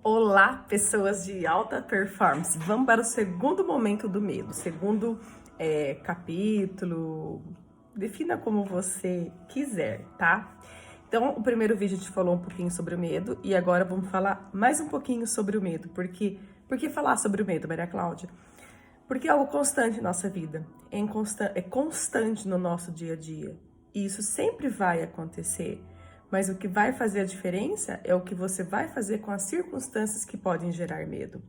Olá, pessoas de alta performance. Vamos para o segundo momento do medo, segundo capítulo. Defina como você quiser, tá? Então, o primeiro vídeo a gente falou um pouquinho sobre o medo e agora vamos falar mais um pouquinho sobre o medo. Por que falar sobre o medo, Maria Cláudia? Porque é algo constante em nossa vida, é constante no nosso dia a dia. E isso sempre vai acontecer. Mas o que vai fazer a diferença é o que você vai fazer com as circunstâncias que podem gerar medo.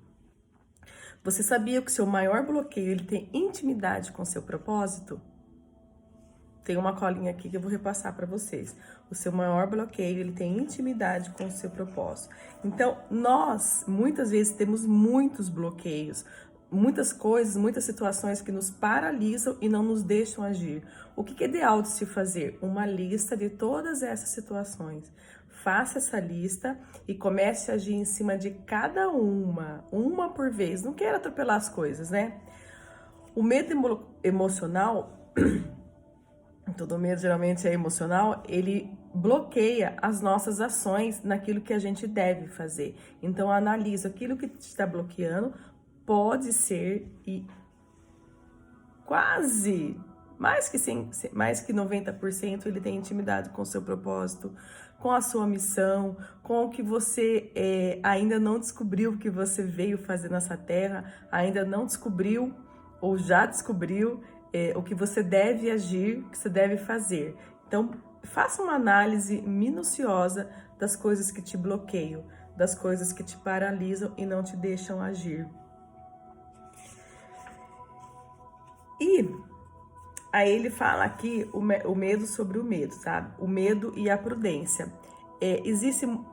Você sabia que o seu maior bloqueio ele tem intimidade com o seu propósito? Tem uma colinha aqui que eu vou repassar para vocês. O seu maior bloqueio ele tem intimidade com o seu propósito. Então, nós muitas vezes temos muitos bloqueios, muitas coisas, muitas situações que nos paralisam e não nos deixam agir. O que é ideal de se fazer? Uma lista de todas essas situações. Faça essa lista e comece a agir em cima de cada uma por vez. Não queira atropelar as coisas, né? O medo emocional, todo medo geralmente é emocional, ele bloqueia as nossas ações naquilo que a gente deve fazer. Então, analisa aquilo que te está bloqueando. Pode ser e quase, mais que 90% ele tem intimidade com o seu propósito, com a sua missão, com o que você ainda não descobriu que você veio fazer nessa terra, ainda não descobriu ou já descobriu o que você deve agir, o que você deve fazer. Então, faça uma análise minuciosa das coisas que te bloqueiam, das coisas que te paralisam e não te deixam agir. E aí ele fala aqui o medo sobre o medo, sabe? O medo e a prudência.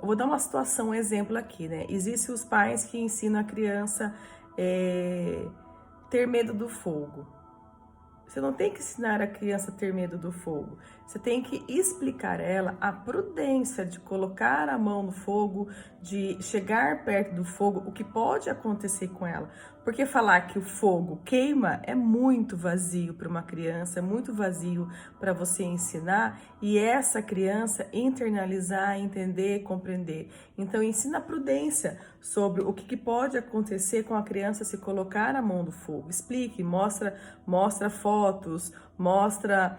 Vou dar uma situação, um exemplo aqui, né? Existem os pais que ensinam a criança ter medo do fogo. Você não tem que ensinar a criança a ter medo do fogo. Você tem que explicar a ela a prudência de colocar a mão no fogo, de chegar perto do fogo, o que pode acontecer com ela. Porque falar que o fogo queima é muito vazio para uma criança, é muito vazio para você ensinar e essa criança internalizar, entender, compreender. Então, ensina a prudência sobre o que pode acontecer com a criança se colocar a mão no fogo. Explique, mostra fotos, mostra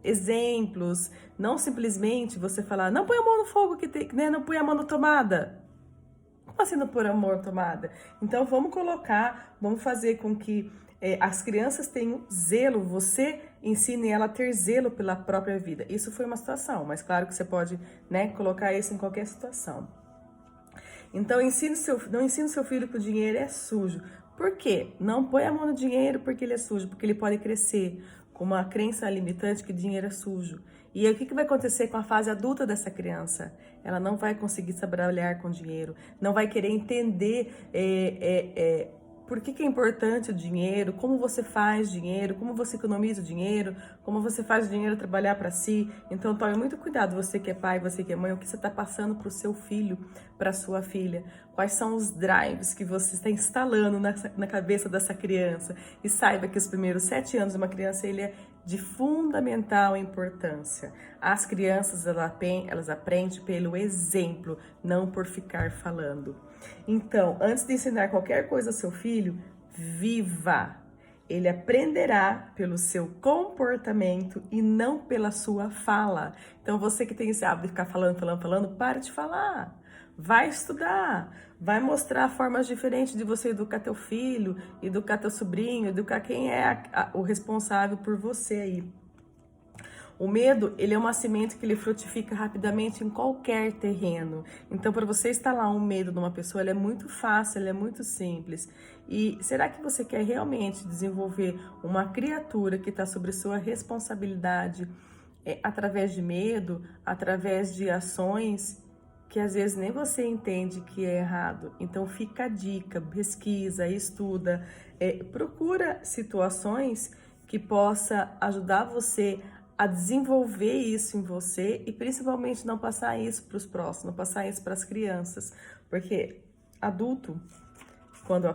exemplos, não simplesmente você falar, não põe a mão no fogo, né? Não põe a mão na tomada. Como assim não pôr a mão na tomada? Então vamos fazer com que as crianças tenham zelo, você ensine ela a ter zelo pela própria vida. Isso foi uma situação, mas claro que você pode, né, colocar isso em qualquer situação. Então não ensine seu filho que o dinheiro é sujo. Por quê? Não põe a mão no dinheiro porque ele é sujo, porque ele pode crescer com uma crença limitante que dinheiro é sujo. E aí, o que vai acontecer com a fase adulta dessa criança? Ela não vai conseguir trabalhar com dinheiro, não vai querer entender por que é importante o dinheiro, como você faz dinheiro, como você economiza o dinheiro, como você faz o dinheiro trabalhar para si. Então, tome muito cuidado, você que é pai, você que é mãe, o que você está passando para o seu filho, para sua filha. Quais são os drives que você está instalando na cabeça dessa criança. E saiba que os primeiros 7 anos de uma criança, ele é de fundamental importância. As crianças, elas aprendem pelo exemplo, não por ficar falando. Então, antes de ensinar qualquer coisa ao seu filho, viva. Ele aprenderá pelo seu comportamento e não pela sua fala. Então, você que tem esse hábito de ficar falando, para de falar. Vai estudar, vai mostrar formas diferentes de você educar teu filho, educar teu sobrinho, educar quem é o responsável por você aí. O medo, ele é uma semente que ele frutifica rapidamente em qualquer terreno. Então, para você instalar um medo numa pessoa, ele é muito fácil, ele é muito simples. E será que você quer realmente desenvolver uma criatura que está sobre sua responsabilidade através de medo, através de ações que às vezes nem você entende que é errado? Então fica a dica, pesquisa, estuda, procura situações que possa ajudar você a desenvolver isso em você e principalmente não passar isso para os próximos, não passar isso para as crianças, porque adulto, quando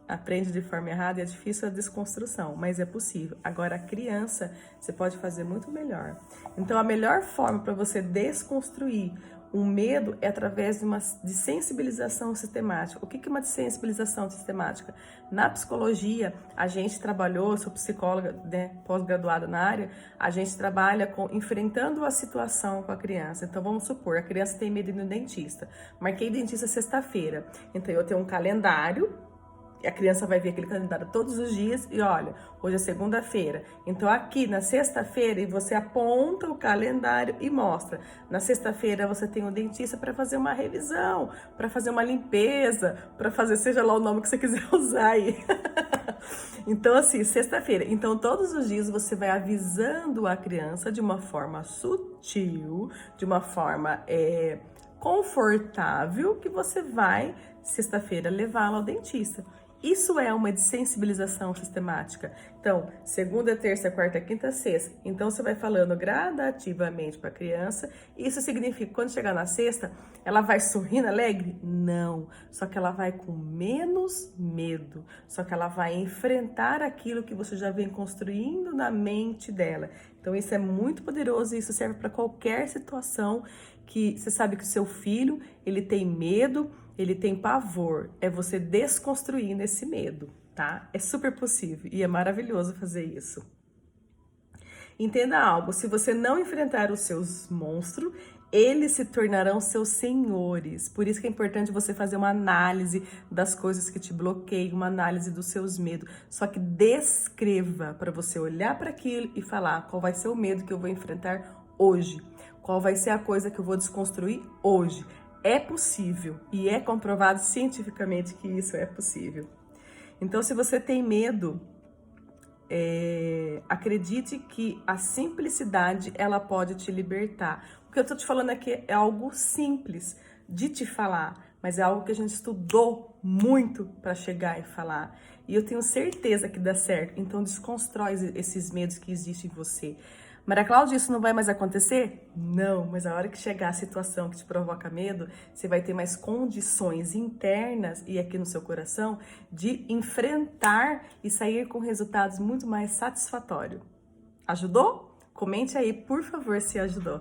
aprende de forma errada, é difícil a desconstrução, mas é possível. Agora, a criança, você pode fazer muito melhor. Então, a melhor forma para você desconstruir O medo é através de sensibilização sistemática. O que é uma sensibilização sistemática? Na psicologia, a gente trabalhou, eu sou psicóloga, né, pós-graduada na área, a gente trabalha com enfrentando a situação com a criança. Então, vamos supor, a criança tem medo de ir no dentista. Marquei dentista sexta-feira. Então, eu tenho um calendário, e a criança vai ver aquele calendário todos os dias e olha, hoje é segunda-feira. Então aqui na sexta-feira você aponta o calendário e mostra. Na sexta-feira você tem um dentista para fazer uma revisão, para fazer uma limpeza, para fazer seja lá o nome que você quiser usar aí. Então assim, sexta-feira. Então todos os dias você vai avisando a criança de uma forma sutil, de uma forma confortável que você vai sexta-feira levá-la ao dentista. Isso é uma sensibilização sistemática. Então, segunda, terça, quarta, quinta, sexta. Então, você vai falando gradativamente para a criança. Isso significa que quando chegar na sexta, ela vai sorrindo alegre? Não. Só que ela vai com menos medo. Só que ela vai enfrentar aquilo que você já vem construindo na mente dela. Então, isso é muito poderoso e isso serve para qualquer situação que você sabe que o seu filho, ele tem medo, ele tem pavor, é você desconstruindo esse medo, tá? É super possível e é maravilhoso fazer isso. Entenda algo, se você não enfrentar os seus monstros, eles se tornarão seus senhores. Por isso que é importante você fazer uma análise das coisas que te bloqueiam, uma análise dos seus medos. Só que descreva para você olhar para aquilo e falar qual vai ser o medo que eu vou enfrentar hoje. Qual vai ser a coisa que eu vou desconstruir hoje. É possível e é comprovado cientificamente que isso é possível. Então, se você tem medo, acredite que a simplicidade ela pode te libertar. O que eu tô te falando aqui é algo simples de te falar, mas é algo que a gente estudou muito para chegar e falar. E eu tenho certeza que dá certo. Então, desconstrói esses medos que existem em você. Maria Cláudia, isso não vai mais acontecer? Não, mas a hora que chegar a situação que te provoca medo, você vai ter mais condições internas e aqui no seu coração de enfrentar e sair com resultados muito mais satisfatórios. Ajudou? Comente aí, por favor, se ajudou.